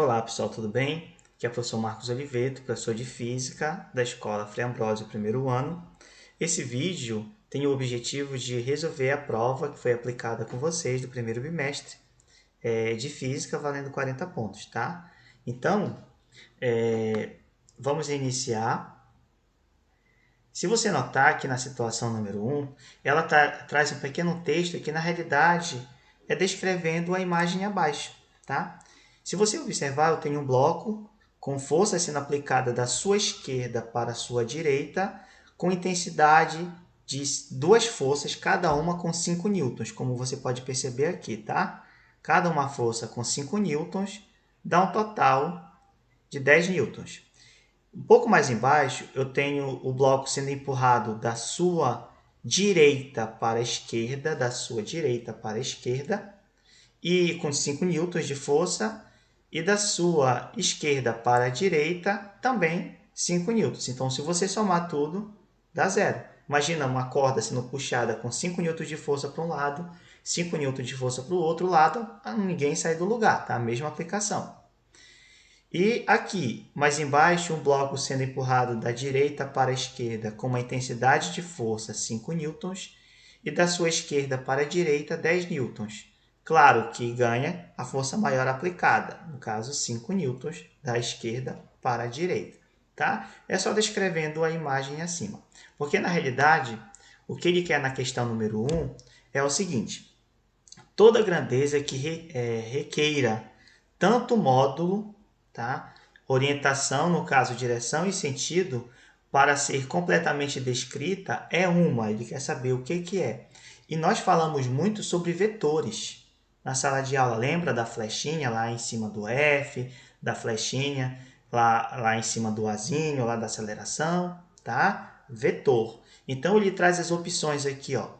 Olá pessoal, tudo bem? Aqui é o professor Marcos Oliveto, professor de Física da Escola Frei Ambrósio, primeiro ano. Esse vídeo tem o objetivo de resolver a prova que foi aplicada com vocês do primeiro bimestre de Física, valendo 40 pontos, tá? Então, vamos iniciar. Se você notar que na situação número 1, ela traz um pequeno texto que na realidade é descrevendo a imagem abaixo, tá? Se você observar, eu tenho um bloco com força sendo aplicada da sua esquerda para a sua direita, com intensidade de duas forças, cada uma com 5 newtons, como você pode perceber aqui, tá? Cada uma força com 5 newtons dá um total de 10 newtons. Um pouco mais embaixo, eu tenho o bloco sendo empurrado da sua direita para a esquerda, e com 5 newtons de força, e da sua esquerda para a direita, também 5 newtons. Então, se você somar tudo, dá zero. Imagina uma corda sendo puxada com 5 newtons de força para um lado, 5 newtons de força para o outro lado, ninguém sai do lugar, tá? A mesma aplicação. E aqui, mais embaixo, um bloco sendo empurrado da direita para a esquerda com uma intensidade de força 5 newtons e da sua esquerda para a direita 10 newtons. Claro que ganha a força maior aplicada, no caso 5 newtons da esquerda para a direita. Tá? É só descrevendo a imagem acima. Porque na realidade, o que ele quer na questão número 1 é o seguinte: toda grandeza que requeira tanto módulo, tá? Orientação, no caso, direção e sentido, para ser completamente descrita, é uma. Ele quer saber o que é. E nós falamos muito sobre vetores na sala de aula. Lembra da flechinha lá em cima do F, da flechinha lá em cima do Azinho, lá da aceleração, tá? Vetor. Então, ele traz as opções aqui, ó.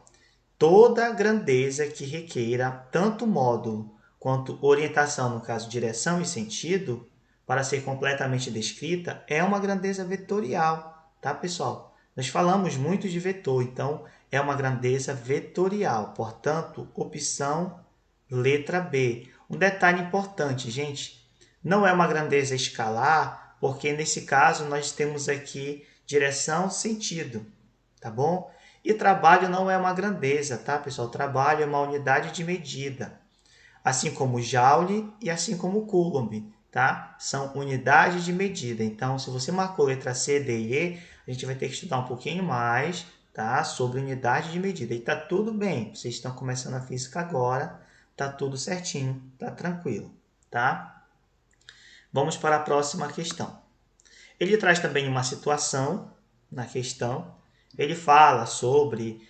Toda grandeza que requeira tanto módulo quanto orientação, no caso direção e sentido, para ser completamente descrita, é uma grandeza vetorial, tá, pessoal? Nós falamos muito de vetor, então é uma grandeza vetorial. Portanto, opção letra B. Um detalhe importante, gente, não é uma grandeza escalar, porque nesse caso nós temos aqui direção, sentido, tá bom? E trabalho não é uma grandeza, tá, pessoal? Trabalho é uma unidade de medida, assim como Joule e assim como Coulomb, tá? São unidades de medida. Então, se você marcou letra C, D e E, a gente vai ter que estudar um pouquinho mais, tá? Sobre unidade de medida. E tá tudo bem, vocês estão começando a física agora, tá tudo certinho, tá tranquilo, tá? Vamos para a próxima questão. Ele traz também uma situação na questão. Ele fala sobre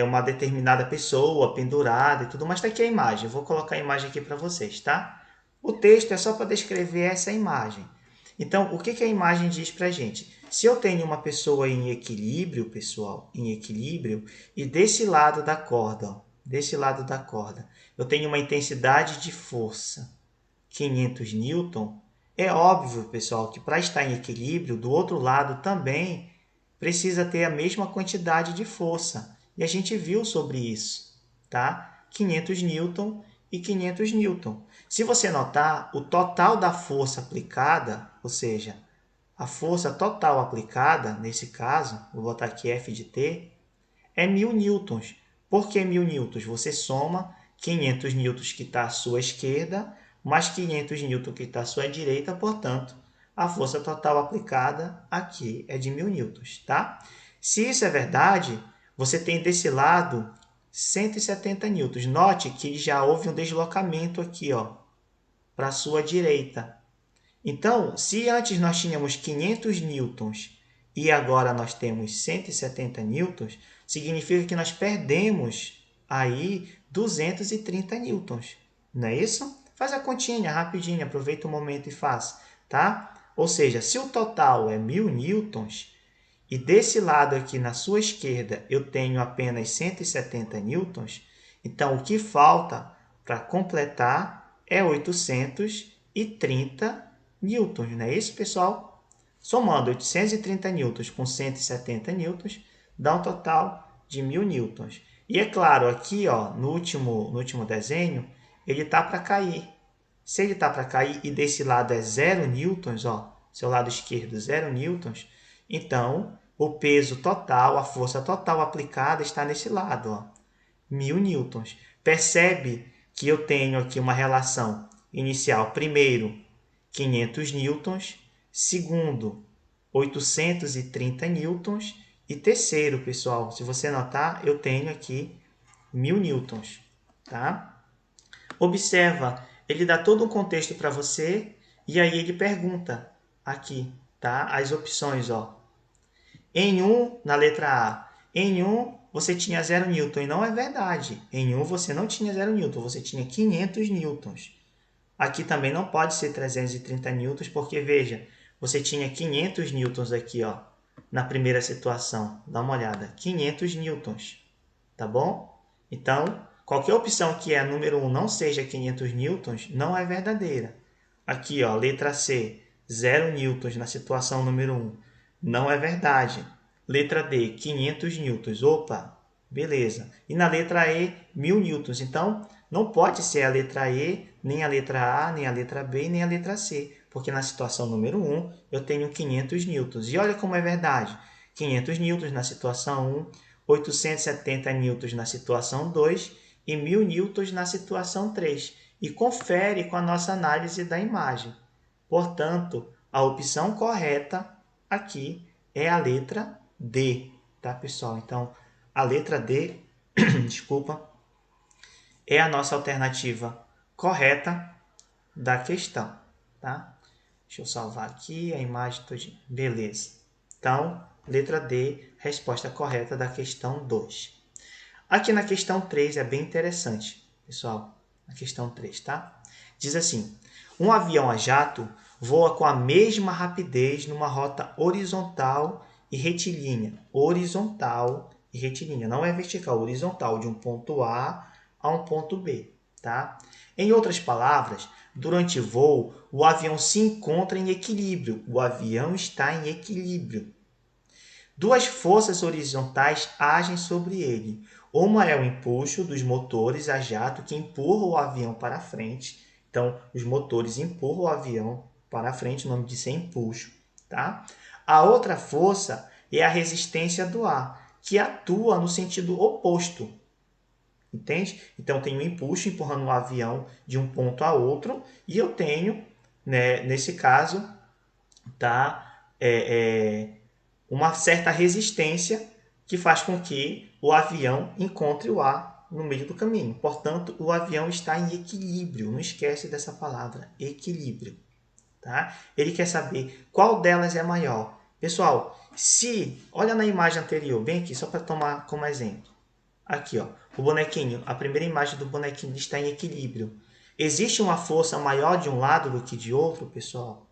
uma determinada pessoa pendurada e tudo, mas está aqui a imagem. Eu vou colocar a imagem aqui para vocês, tá? O texto é só para descrever essa imagem. Então, o que a imagem diz para a gente? Se eu tenho uma pessoa em equilíbrio, pessoal, em equilíbrio, e desse lado da corda, ó, eu tenho uma intensidade de força 500 newton, é óbvio, pessoal, que para estar em equilíbrio, do outro lado também precisa ter a mesma quantidade de força. E a gente viu sobre isso, tá? 500 newton e 500 newton. Se você notar, o total da força aplicada, ou seja, a força total aplicada, nesse caso, vou botar aqui F de T, é 1000 newtons. Por que 1000 newtons? Você soma 500 newtons que está à sua esquerda, mais 500 newtons que está à sua direita, portanto, a força total aplicada aqui é de 1000 newtons, tá? Se isso é verdade, você tem desse lado 170 newtons. Note que já houve um deslocamento aqui, ó, para a sua direita. Então, se antes nós tínhamos 500 newtons e agora nós temos 170 newtons, significa que nós perdemos aí 230 newtons. Não é isso? Faz a continha rapidinho, aproveita o momento e faz, tá? Ou seja, se o total é 1000 newtons e desse lado aqui na sua esquerda eu tenho apenas 170 newtons, então o que falta para completar é 830 newtons, não é isso, pessoal? Somando 830 newtons com 170 newtons, dá um total de 1000 newtons. E é claro, aqui ó, no último desenho, ele está para cair. Se ele está para cair e desse lado é 0 newtons, ó, seu lado esquerdo 0 newtons, então o peso total, a força total aplicada está nesse lado, ó, 1000 newtons. Percebe que eu tenho aqui uma relação inicial, primeiro, 500 newtons, segundo, 830 newtons e terceiro, pessoal, se você notar, eu tenho aqui 1000 newtons, tá? Observa, ele dá todo um contexto para você e aí ele pergunta aqui, tá? As opções, ó. Em na letra A, em você tinha 0 newton e não é verdade. Em você não tinha 0 newton, você tinha 500 newtons. Aqui também não pode ser 330 newtons, porque veja, você tinha 500 newtons aqui, ó, na primeira situação. Dá uma olhada, 500 newtons, tá bom? Então, qualquer opção que é a número 1 não seja 500 newtons, não é verdadeira. Aqui, ó, letra C, 0 newtons na situação número 1, não é verdade. Letra D, 500 newtons, opa, beleza. E na letra E, 1000 newtons. Então, não pode ser a letra E, nem a letra A, nem a letra B, nem a letra C, porque na situação número 1 eu tenho 500 newtons. E olha como é verdade. 500 newtons na situação 1, 870 newtons na situação 2 e 1000 newtons na situação 3. E confere com a nossa análise da imagem. Portanto, a opção correta aqui é a letra D, tá, pessoal? Então, a letra D, desculpa, é a nossa alternativa correta da questão, tá? Deixa eu salvar aqui a imagem todinha. Beleza. Então, letra D, resposta correta da questão 2. Aqui na questão 3 é bem interessante, pessoal. Na questão 3, tá? Diz assim, um avião a jato voa com a mesma rapidez numa rota horizontal e retilínea. Horizontal e retilínea. Não é vertical, horizontal, de um ponto A a um ponto B, tá? Em outras palavras, durante o voo, o avião se encontra em equilíbrio. O avião está em equilíbrio. Duas forças horizontais agem sobre ele. Uma é o empuxo dos motores a jato que empurram o avião para frente. Então, os motores empurram o avião para frente, o nome disso é empuxo, tá? A outra força é a resistência do ar, que atua no sentido oposto. Entende? Então, tem um empuxo empurrando o avião de um ponto a outro e eu tenho, né, nesse caso, tá, uma certa resistência que faz com que o avião encontre o ar no meio do caminho. Portanto, o avião está em equilíbrio. Não esquece dessa palavra, equilíbrio. Tá? Ele quer saber qual delas é maior. Pessoal, olha na imagem anterior, bem aqui, só para tomar como exemplo. Aqui, ó, o bonequinho, a primeira imagem do bonequinho está em equilíbrio. Existe uma força maior de um lado do que de outro, pessoal?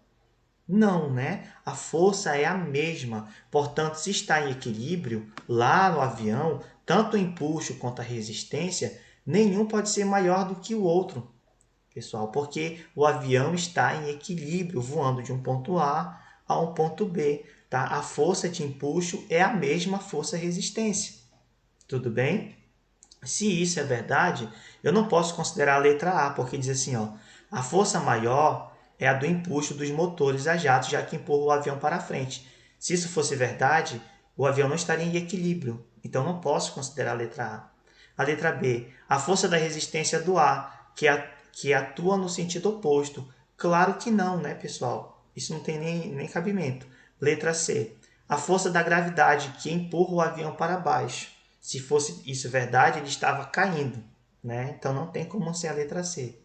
Não, né? A força é a mesma. Portanto, se está em equilíbrio, lá no avião, tanto o empuxo quanto a resistência, nenhum pode ser maior do que o outro, pessoal, porque o avião está em equilíbrio, voando de um ponto A a um ponto B. Tá? A força de empuxo é a mesma força resistência. Tudo bem? Se isso é verdade, eu não posso considerar a letra A, porque diz assim, ó, a força maior é a do empuxo dos motores a jato, já que empurra o avião para frente. Se isso fosse verdade, o avião não estaria em equilíbrio, então não posso considerar a letra A. A letra B, a força da resistência do ar, que atua no sentido oposto. Claro que não, né, pessoal? Isso não tem nem cabimento. Letra C, a força da gravidade, que empurra o avião para baixo. Se fosse isso verdade, ele estava caindo, né? Então não tem como ser a letra C.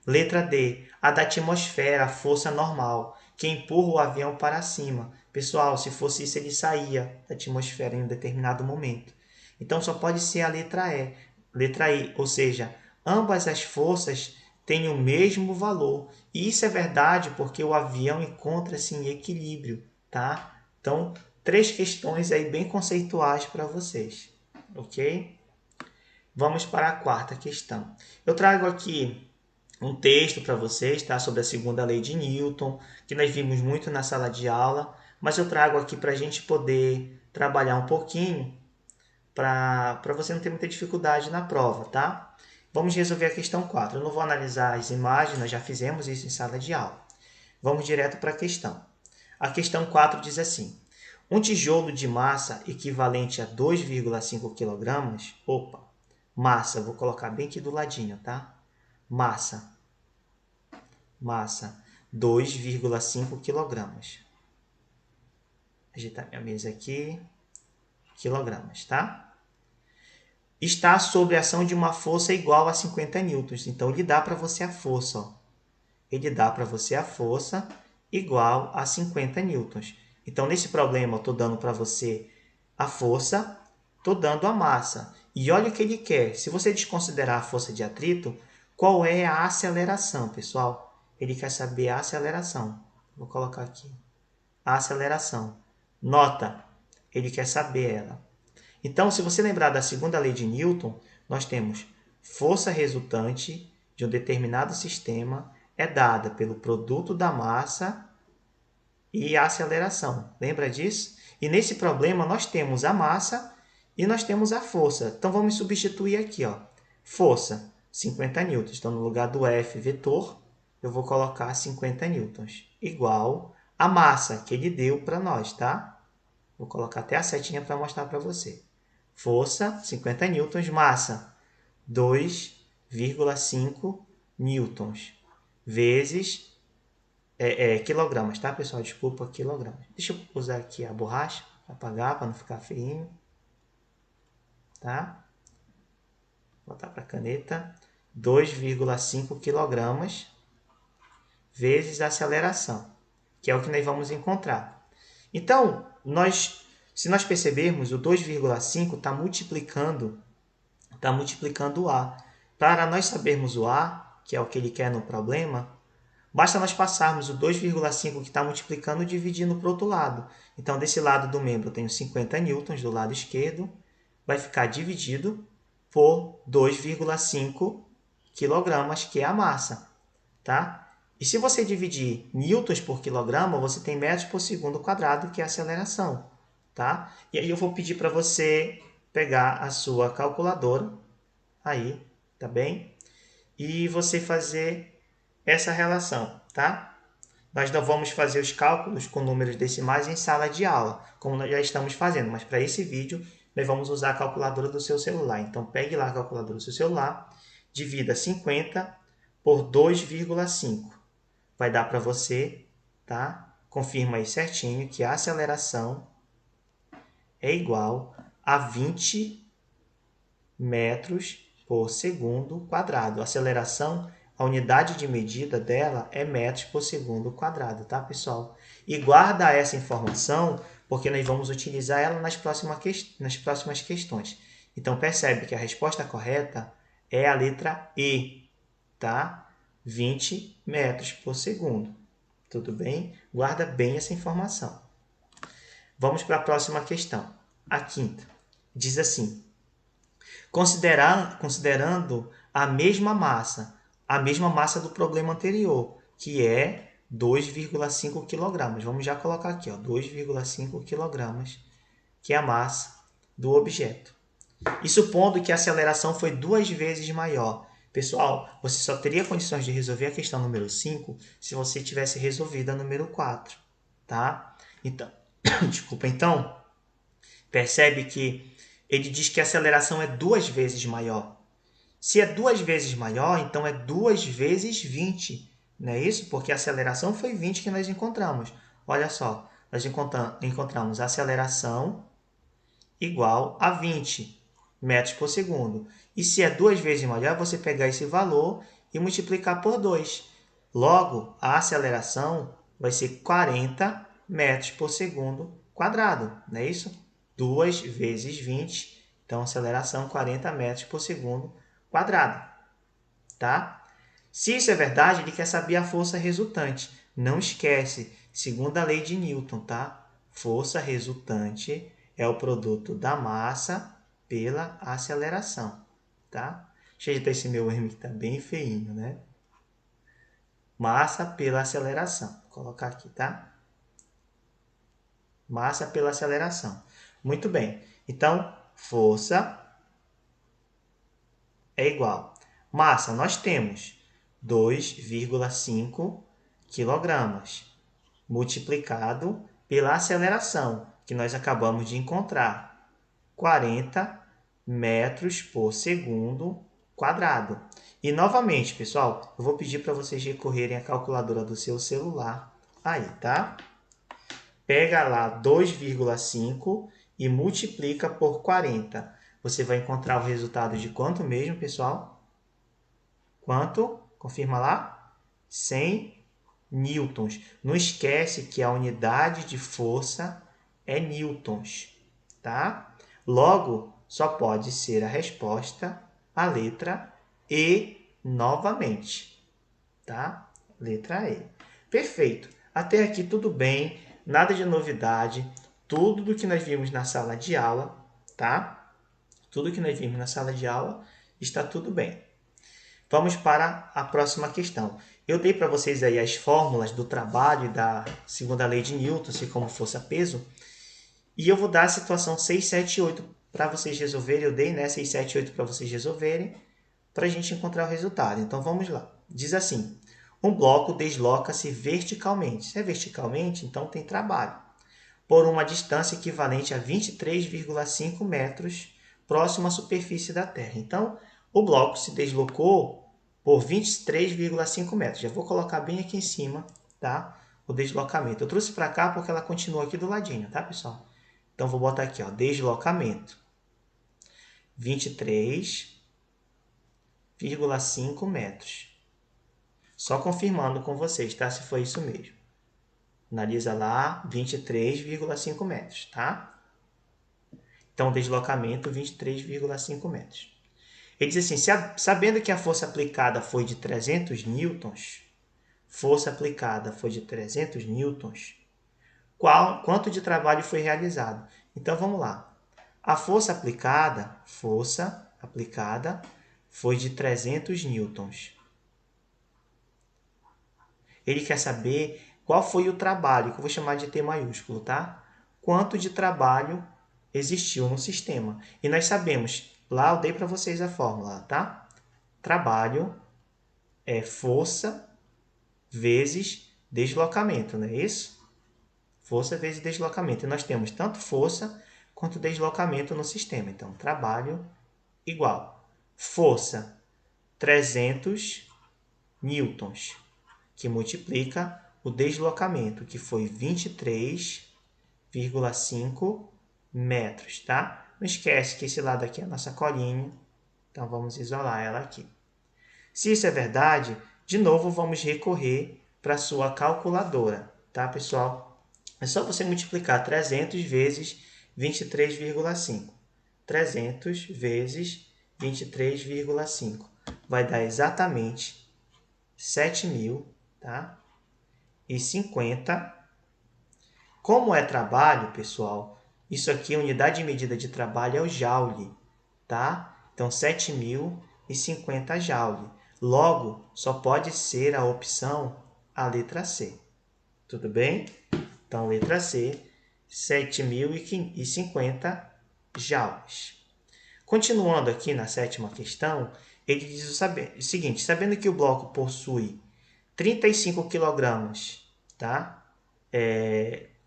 Letra D, a da atmosfera, a força normal, que empurra o avião para cima. Pessoal, se fosse isso, ele saía da atmosfera em um determinado momento. Então só pode ser a letra E, ou seja, ambas as forças têm o mesmo valor. E isso é verdade porque o avião encontra-se em equilíbrio, tá? Então, 3 questões aí bem conceituais para vocês. Ok? Vamos para a quarta questão. Eu trago aqui um texto para vocês, tá? Sobre a segunda lei de Newton, que nós vimos muito na sala de aula, mas eu trago aqui para a gente poder trabalhar um pouquinho, para você não ter muita dificuldade na prova, tá? Vamos resolver a questão 4. Eu não vou analisar as imagens, nós já fizemos isso em sala de aula. Vamos direto para a questão. A questão 4 diz assim: um tijolo de massa equivalente a 2,5 kg, massa, vou colocar bem aqui do ladinho, tá? Massa 2,5 kg. Ajeitar minha mesa aqui, quilogramas, tá? Está sob a ação de uma força igual a 50 newtons. Então, ele dá para você a força, ó. Ele dá para você a força igual a 50 newtons. Então, nesse problema, eu estou dando para você a força, estou dando a massa. E olha o que ele quer. Se você desconsiderar a força de atrito, qual é a aceleração, pessoal? Ele quer saber a aceleração. Vou colocar aqui. A aceleração. Nota, ele quer saber ela. Então, se você lembrar da segunda lei de Newton, nós temos força resultante de um determinado sistema é dada pelo produto da massa e a aceleração. Lembra disso? E nesse problema nós temos a massa e nós temos a força. Então vamos substituir aqui, ó. Força, 50 newtons. Então no lugar do F vetor, eu vou colocar 50 newtons. Igual a massa que ele deu para nós, tá? Vou colocar até a setinha para mostrar para você. Força, 50 newtons, massa, 2,5 newtons, vezes quilogramas, tá, pessoal? Desculpa, quilogramas. Deixa eu usar aqui a borracha para apagar, para não ficar feinho, tá? Vou botar para a caneta. 2,5 quilogramas vezes a aceleração, que é o que nós vamos encontrar. Então, se nós percebermos, o 2,5 está multiplicando o A. Para nós sabermos o A, que é o que ele quer no problema, basta nós passarmos o 2,5 que está multiplicando e dividindo para o outro lado. Então, desse lado do membro eu tenho 50 newtons, do lado esquerdo, vai ficar dividido por 2,5 quilogramas, que é a massa. Tá? E se você dividir newtons por quilograma, você tem metros por segundo quadrado, que é a aceleração. Tá? E aí eu vou pedir para você pegar a sua calculadora, aí, tá bem? E você fazer essa relação, tá? Nós não vamos fazer os cálculos com números decimais em sala de aula, como nós já estamos fazendo, mas para esse vídeo nós vamos usar a calculadora do seu celular. Então pegue lá a calculadora do seu celular, divida 50 por 2,5. Vai dar para você, tá? Confirma aí certinho que a aceleração é igual a 20 metros por segundo quadrado. A aceleração, a unidade de medida dela é metros por segundo quadrado, tá, pessoal? E guarda essa informação, porque nós vamos utilizar ela nas próximas questões. Então, percebe que a resposta correta é a letra E, tá? 20 metros por segundo. Tudo bem? Guarda bem essa informação. Vamos para a próxima questão. A quinta. Diz assim: considerando a mesma massa do problema anterior, que é 2,5 kg. Vamos já colocar aqui, 2,5 kg, que é a massa do objeto. E supondo que a aceleração foi 2 vezes maior. Pessoal, você só teria condições de resolver a questão número 5 se você tivesse resolvido a número 4. Tá? Então, desculpa, então, percebe que ele diz que a aceleração é 2 vezes maior. Se é 2 vezes maior, então é 2 vezes 20. Não é isso? Porque a aceleração foi 20 que nós encontramos. Olha só, nós encontramos a aceleração igual a 20 metros por segundo. E se é 2 vezes maior, você pegar esse valor e multiplicar por 2. Logo, a aceleração vai ser 40 metros por segundo quadrado. Não é isso? 2 vezes 20, então aceleração 40 metros por segundo quadrado. Tá? Se isso é verdade, ele quer saber a força resultante. Não esquece, segunda lei de Newton, tá? Força resultante é o produto da massa pela aceleração, tá? Deixa eu ajeitar esse meu M que tá bem feinho, né? Massa pela aceleração. Vou colocar aqui, tá? Massa pela aceleração. Muito bem. Então, força é igual. Massa, nós temos 2,5 quilogramas, multiplicado pela aceleração, que nós acabamos de encontrar, 40 metros por segundo quadrado. E novamente, pessoal, eu vou pedir para vocês recorrerem à calculadora do seu celular aí, tá? Pega lá 2,5 e multiplica por 40. Você vai encontrar o resultado de quanto mesmo, pessoal? Quanto? Confirma lá. 100 newtons. Não esquece que a unidade de força é newtons, tá? Logo, só pode ser a resposta a letra E novamente, tá? Letra E. Perfeito. Até aqui tudo bem, nada de novidade, tudo do que nós vimos na sala de aula, tá? Tudo que nós vimos na sala de aula está tudo bem. Vamos para a próxima questão. Eu dei para vocês aí as fórmulas do trabalho da segunda lei de Newton, assim como força-peso, e eu vou dar a situação 6, 7 e 8 para vocês resolverem. Eu dei, né, 6, 7 e 8 para vocês resolverem, para a gente encontrar o resultado. Então, vamos lá. Diz assim, um bloco desloca-se verticalmente. Se é verticalmente, então tem trabalho. Por uma distância equivalente a 23,5 metros próximo à superfície da Terra. Então, o bloco se deslocou por 23,5 metros. Já vou colocar bem aqui em cima, tá? O deslocamento. Eu trouxe para cá porque ela continua aqui do ladinho, tá, pessoal? Então, vou botar aqui, ó, deslocamento. 23,5 metros. Só confirmando com vocês, tá? Se foi isso mesmo. Analisa lá, 23,5 metros, tá? Então, deslocamento, 23,5 metros. Ele diz assim, sabendo que a força aplicada foi de 300 newtons, quanto de trabalho foi realizado? Então, vamos lá. A força aplicada foi de 300 newtons. Ele quer saber qual foi o trabalho, que eu vou chamar de T maiúsculo, tá? Quanto de trabalho existiu no sistema. E nós sabemos, lá eu dei para vocês a fórmula, tá? Trabalho é força vezes deslocamento, não é isso? Força vezes deslocamento. E nós temos tanto força quanto deslocamento no sistema. Então, trabalho igual. Força, 300 newtons, que multiplica o deslocamento, que foi 23,5 metros, tá? Não esquece que esse lado aqui é a nossa colinha, então vamos isolar ela aqui. Se isso é verdade, de novo vamos recorrer para a sua calculadora, tá, pessoal? É só você multiplicar 300 vezes 23,5. 300 vezes 23,5 vai dar exatamente 7.000, tá? E 50. Como é trabalho, pessoal, isso aqui, a unidade de medida de trabalho é o joule, tá? Então, 7.050 joule. Logo, só pode ser a opção a letra C. Tudo bem? Então, letra C, 7.050 joules. Continuando aqui na sétima questão, ele diz o seguinte, sabendo que o bloco possui 35 kg, tá?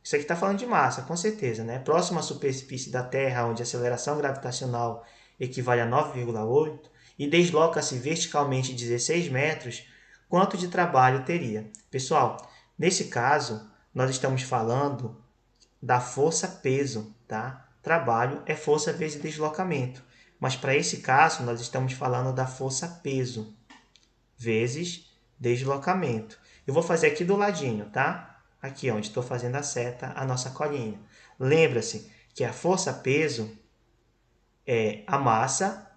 Isso aqui está falando de massa, com certeza, né? Próximo à superfície da Terra, onde a aceleração gravitacional equivale a 9,8 e desloca-se verticalmente 16 metros, quanto de trabalho teria? Pessoal, nesse caso, nós estamos falando da força-peso, tá? Trabalho é força vezes deslocamento. Mas para esse caso, nós estamos falando da força-peso vezes deslocamento. Eu vou fazer aqui do ladinho, tá? Aqui onde estou fazendo a seta, a nossa colinha. Lembra-se que a força-peso é a massa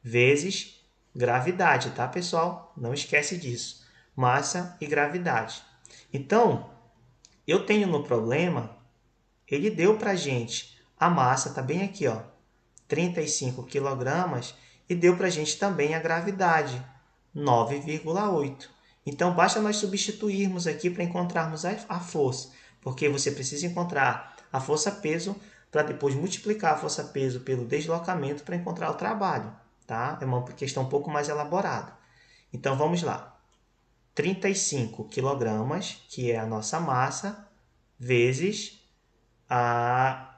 vezes gravidade, tá, pessoal? Não esquece disso. Massa e gravidade. Então, eu tenho no problema, ele deu para a gente a massa, tá bem aqui, ó, 35 kg, e deu para a gente também a gravidade, 9,8. Então, basta nós substituirmos aqui para encontrarmos a força, porque você precisa encontrar a força-peso para depois multiplicar a força-peso pelo deslocamento para encontrar o trabalho. tá? É uma questão um pouco mais elaborada. Então, vamos lá. 35 quilogramas, que é a nossa massa, vezes,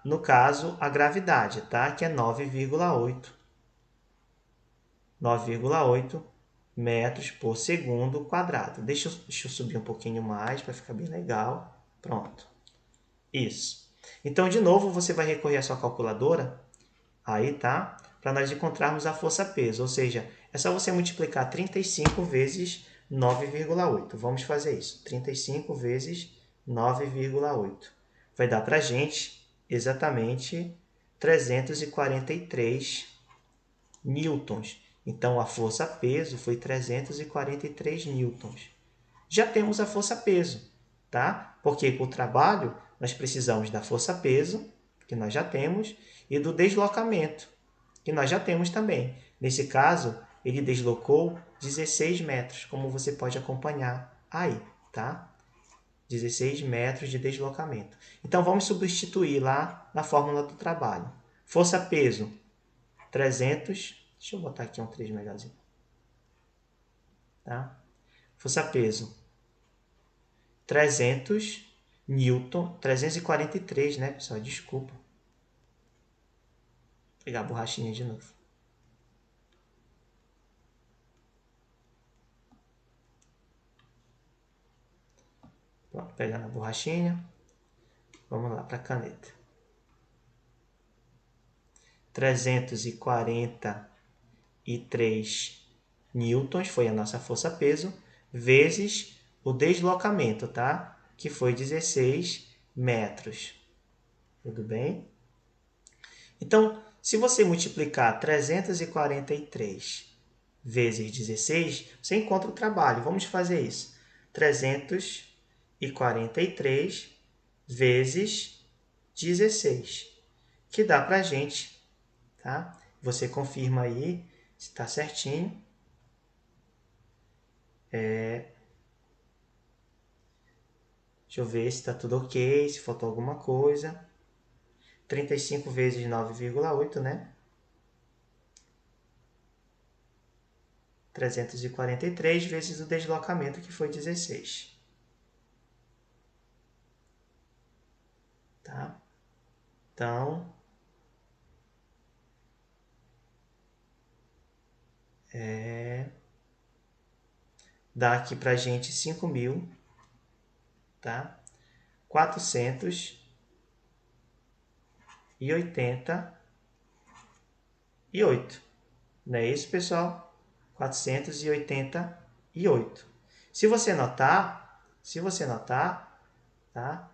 no caso, a gravidade, tá? Que é 9,8 metros por segundo quadrado. Deixa eu subir um pouquinho mais para ficar bem legal. Pronto. Isso. Então, de novo, você vai recorrer à sua calculadora, aí, tá? Para nós encontrarmos a força-peso, ou seja, é só você multiplicar 35 vezes 9,8. Vamos fazer isso. 35 vezes 9,8. Vai dar para a gente exatamente 343 newtons. Então, a força-peso foi 343 newtons. Já temos a força-peso, tá? Porque para o trabalho nós precisamos da força-peso, que nós já temos, e do deslocamento, que nós já temos também. Nesse caso, ele deslocou 16 metros, como você pode acompanhar aí, tá? 16 metros de deslocamento. Então, vamos substituir lá na fórmula do trabalho. Força-peso, 300. Deixa eu botar aqui um 3 melhorzinho. Tá? Força-peso, 300 newton, 343, né, pessoal? Desculpa. Vou pegar a borrachinha de novo. Pronto, pegando a borrachinha. Vamos lá para a caneta. 343 newtons foi a nossa força-peso, vezes o deslocamento, tá? Que foi 16 metros. Tudo bem? Então, se você multiplicar 343 vezes 16, você encontra o trabalho. Vamos fazer isso. 343 vezes 16, que dá para a gente, tá? Você confirma aí se está certinho. Deixa eu ver se está tudo ok, se faltou alguma coisa. 35 vezes 9,8, né? 343 vezes o deslocamento, que foi 16. Tá? Então, dá aqui para a gente 5.000, tá? 488. Não é isso, pessoal? 488. Se você notar, tá?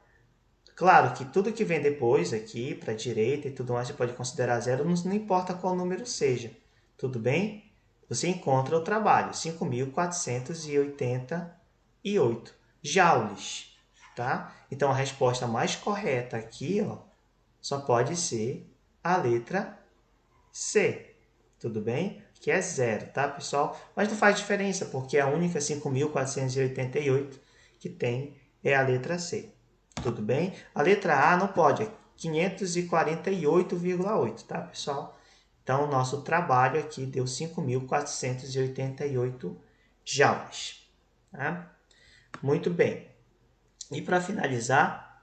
Claro que tudo que vem depois aqui, para a direita e tudo mais, você pode considerar zero, não importa qual número seja. Tudo bem? Você encontra o trabalho, 5.488 joules, tá? Então, a resposta mais correta aqui, ó, só pode ser a letra C. Tudo bem? Que é zero, tá, pessoal? Mas não faz diferença, porque a única 5.488 que tem é a letra C. Tudo bem? A letra A não pode, é 548,8, tá, pessoal? Então, o nosso trabalho aqui deu 5.488 joules. Tá? Muito bem. E para finalizar,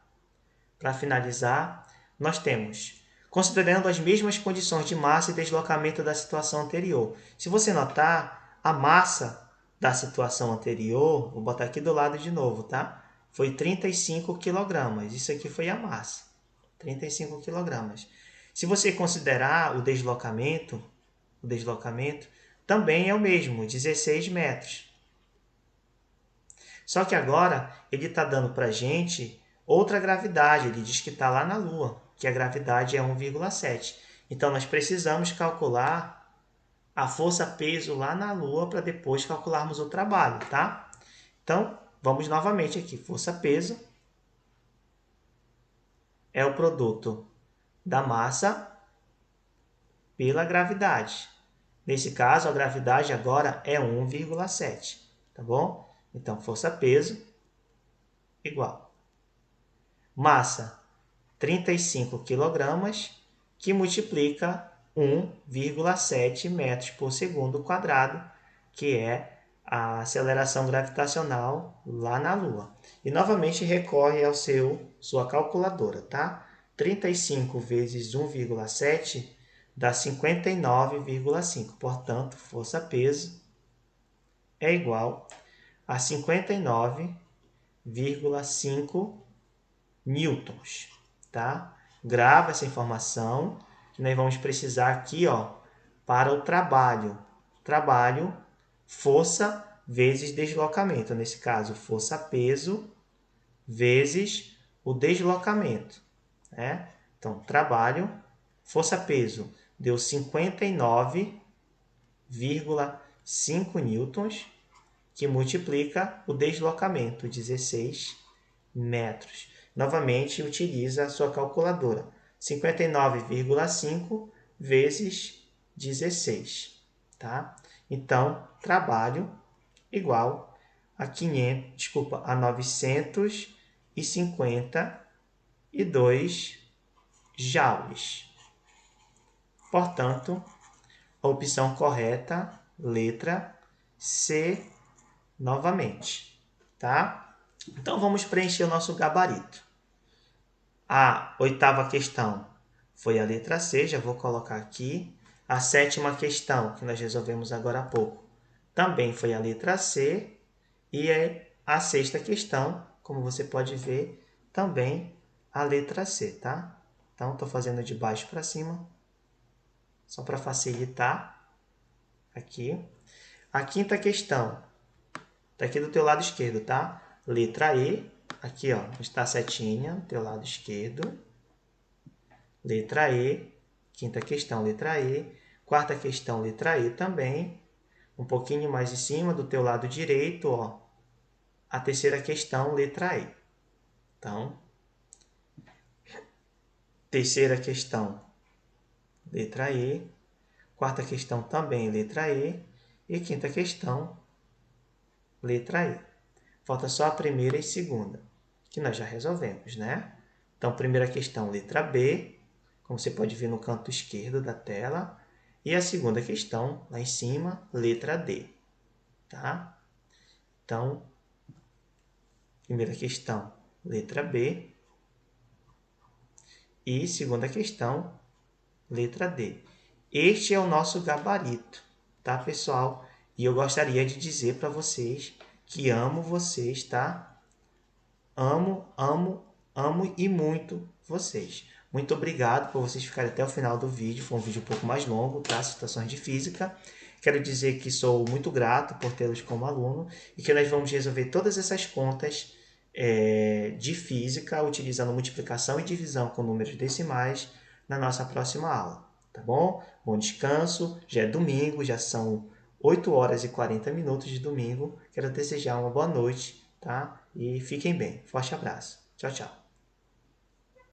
nós temos, considerando as mesmas condições de massa e deslocamento da situação anterior. Se você notar, a massa da situação anterior, vou botar aqui do lado de novo, tá? Foi 35 kg. Isso aqui foi a massa. 35 kg. Se você considerar o deslocamento também é o mesmo, 16 metros. Só que agora ele está dando para a gente outra gravidade. Ele diz que está lá na Lua, que a gravidade é 1,7. Então, nós precisamos calcular a força-peso lá na Lua para depois calcularmos o trabalho, tá? Então, vamos novamente aqui. Força-peso é o produto da massa pela gravidade. Nesse caso, a gravidade agora é 1,7, tá bom? Então, força-peso igual. Massa, 35 kg, que multiplica 1,7 metros por segundo quadrado, que é a aceleração gravitacional lá na Lua. E novamente recorre ao sua calculadora, tá? 35 vezes 1,7 dá 59,5. Portanto, força-peso é igual a 59,5 newtons, tá? Grava essa informação que nós vamos precisar aqui, ó, para o trabalho. Trabalho, força vezes deslocamento. Nesse caso, força-peso vezes o deslocamento, né? Então, trabalho, força-peso deu 59,5 newtons, que multiplica o deslocamento, 16 metros. Novamente, utiliza a sua calculadora. 59,5 vezes 16. Tá? Então, trabalho igual a 952 joules. Portanto, a opção correta, letra C, novamente. Tá? Então, vamos preencher o nosso gabarito. A 8ª questão foi a letra C, já vou colocar aqui. A 7ª questão, que nós resolvemos agora há pouco, também foi a letra C. E a 6ª questão, como você pode ver, também a letra C, tá? Então, estou fazendo de baixo para cima, só para facilitar. Aqui. A 5ª questão, está aqui do teu lado esquerdo, tá? Letra E, aqui, ó, está a setinha do teu lado esquerdo. Letra E, 5ª questão, letra E. 4ª questão, letra E também. Um pouquinho mais em cima do teu lado direito, ó, a 3ª questão, letra E. Então, 3ª questão, letra E. 4ª questão também, letra E. E 5ª questão, letra E. Falta só a 1ª e 2ª, que nós já resolvemos, né? Então, 1ª questão, letra B, como você pode ver no canto esquerdo da tela. E a 2ª questão, lá em cima, letra D. Tá? Então, 1ª questão, letra B. E 2ª questão, letra D. Este é o nosso gabarito, tá, pessoal? E eu gostaria de dizer para vocês que amo vocês, tá? Amo, amo, amo e muito vocês. Muito obrigado por vocês ficarem até o final do vídeo. Foi um vídeo um pouco mais longo, tá? Situações de física. Quero dizer que sou muito grato por tê-los como aluno e que nós vamos resolver todas essas contas de física utilizando multiplicação e divisão com números decimais na nossa próxima aula. Tá bom? Bom descanso. Já é domingo, já são 8 horas e 40 minutos de domingo. Quero desejar uma boa noite, tá? E fiquem bem. Forte abraço. Tchau, tchau.